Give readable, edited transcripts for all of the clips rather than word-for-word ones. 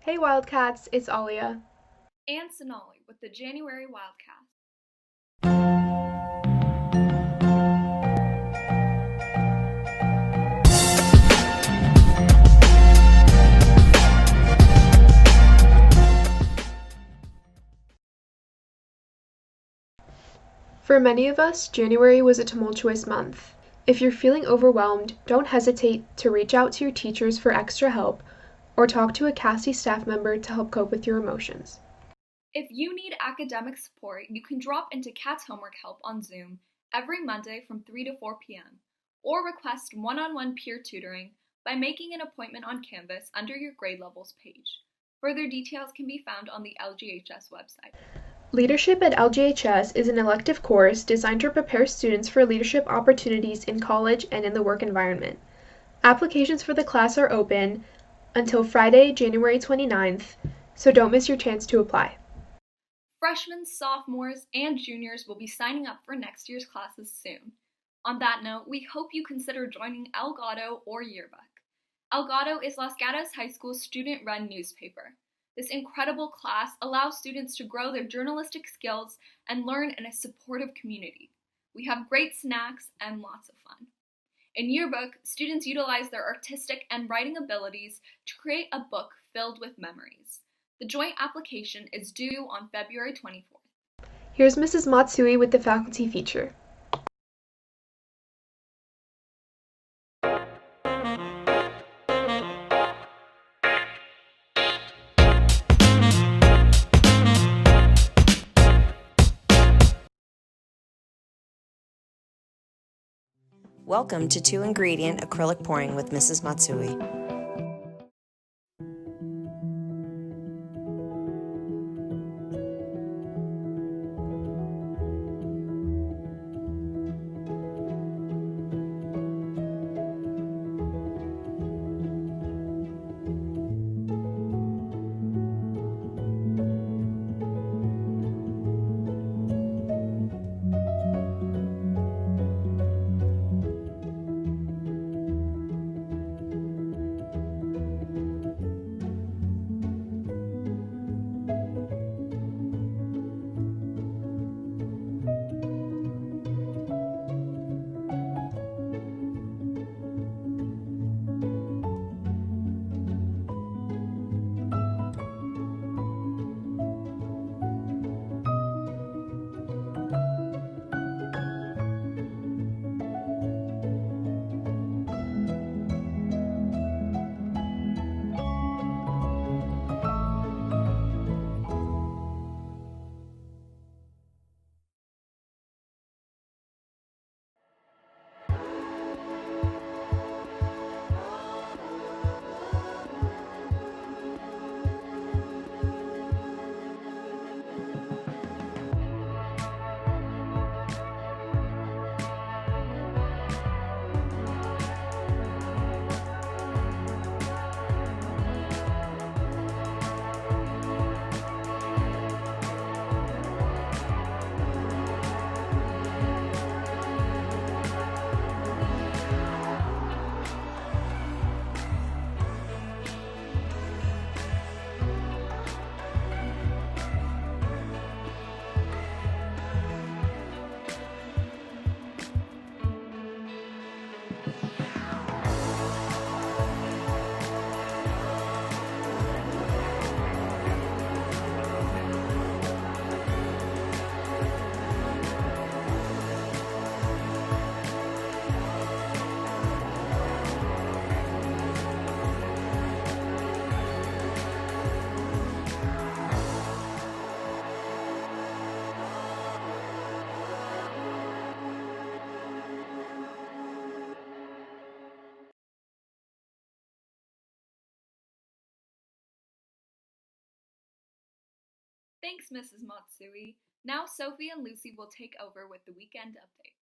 Hey Wildcats, it's Alia. And Sonali with the January Wildcast. For many of us, January was a tumultuous month. If you're feeling overwhelmed, don't hesitate to reach out to your teachers for extra help or talk to a CASI staff member to help cope with your emotions. If you need academic support, you can drop into CAT's Homework Help on Zoom every Monday from 3 to 4 p.m. or request one-on-one peer tutoring by making an appointment on Canvas under your grade levels page. Further details can be found on the LGHS website. Leadership at LGHS is an elective course designed to prepare students for leadership opportunities in college and in the work environment. Applications for the class are open until Friday, January 29th, so don't miss your chance to apply. Freshmen, sophomores, and juniors will be signing up for next year's classes soon. On that note, we hope you consider joining El Gato or Yearbook. El Gato is Los Gatos High School's student-run newspaper. This incredible class allows students to grow their journalistic skills and learn in a supportive community. We have great snacks and lots of fun. In Yearbook, students utilize their artistic and writing abilities to create a book filled with memories. The joint application is due on February 24th. Here's Mrs. Matsui with the faculty feature. Welcome to 2-ingredient acrylic pouring with Mrs. Matsui. Thanks, Mrs. Matsui. Now Sophie and Lucy will take over with the weekend update.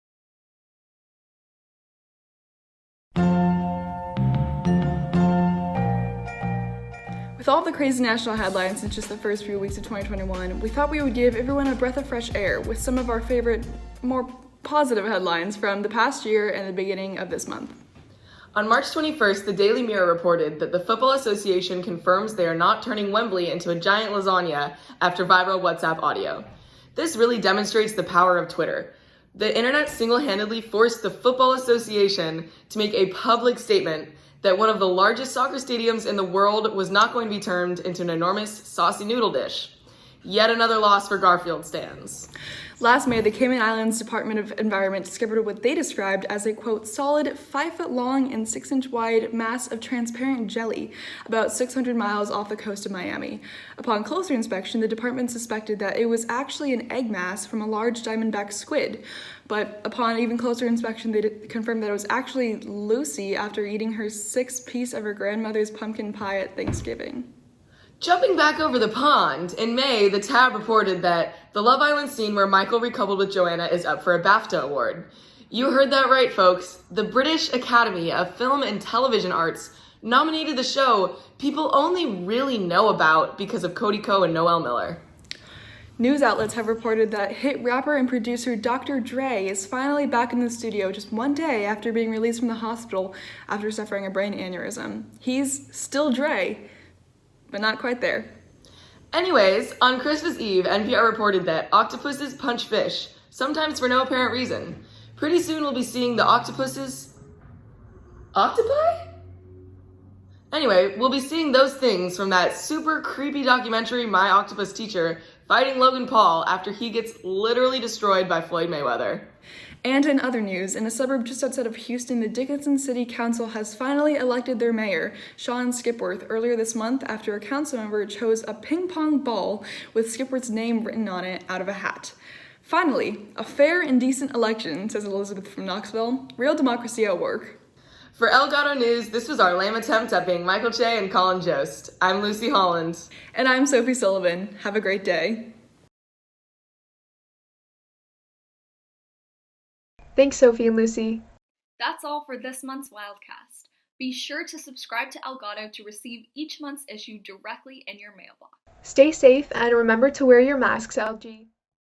With all the crazy national headlines since just the first few weeks of 2021, we thought we would give everyone a breath of fresh air with some of our favorite, more positive headlines from the past year and the beginning of this month. On March 21st, the Daily Mirror reported that the Football Association confirms they are not turning Wembley into a giant lasagna after viral WhatsApp audio. This really demonstrates the power of Twitter. The internet single-handedly forced the Football Association to make a public statement that one of the largest soccer stadiums in the world was not going to be turned into an enormous saucy noodle dish. Yet another loss for Garfield stands. Last May, the Cayman Islands Department of Environment discovered what they described as a, quote, solid 5-foot-long and 6-inch wide mass of transparent jelly about 600 miles off the coast of Miami. Upon closer inspection, the department suspected that it was actually an egg mass from a large diamondback squid. But upon even closer inspection, they confirmed that it was actually Lucy after eating her 6th piece of her grandmother's pumpkin pie at Thanksgiving. Jumping back over the pond, in May, the Tab reported that the Love Island scene where Michael recoupled with Joanna is up for a BAFTA award. You heard that right, folks. The British Academy of Film and Television Arts nominated the show people only really know about because of Cody Ko and Noel Miller. News outlets have reported that hit rapper and producer Dr. Dre is finally back in the studio just one day after being released from the hospital after suffering a brain aneurysm. He's still Dre, but not quite there. Anyways, on Christmas Eve, NPR reported that octopuses punch fish, sometimes for no apparent reason. Pretty soon we'll be seeing the octopuses... Octopi? Anyway, we'll be seeing those things from that super creepy documentary, My Octopus Teacher, fighting Logan Paul after he gets literally destroyed by Floyd Mayweather. And in other news, in a suburb just outside of Houston, the Dickinson City Council has finally elected their mayor, Sean Skipworth, earlier this month after a council member chose a ping pong ball with Skipworth's name written on it out of a hat. Finally, a fair and decent election, says Elizabeth from Knoxville. Real democracy at work. For Elgato News, this was our lame attempt at being Michael Che and Colin Jost. I'm Lucy Holland. And I'm Sophie Sullivan. Have a great day. Thanks, Sophie and Lucy. That's all for this month's Wildcast. Be sure to subscribe to Elgato to receive each month's issue directly in your mailbox. Stay safe and remember to wear your masks, LG.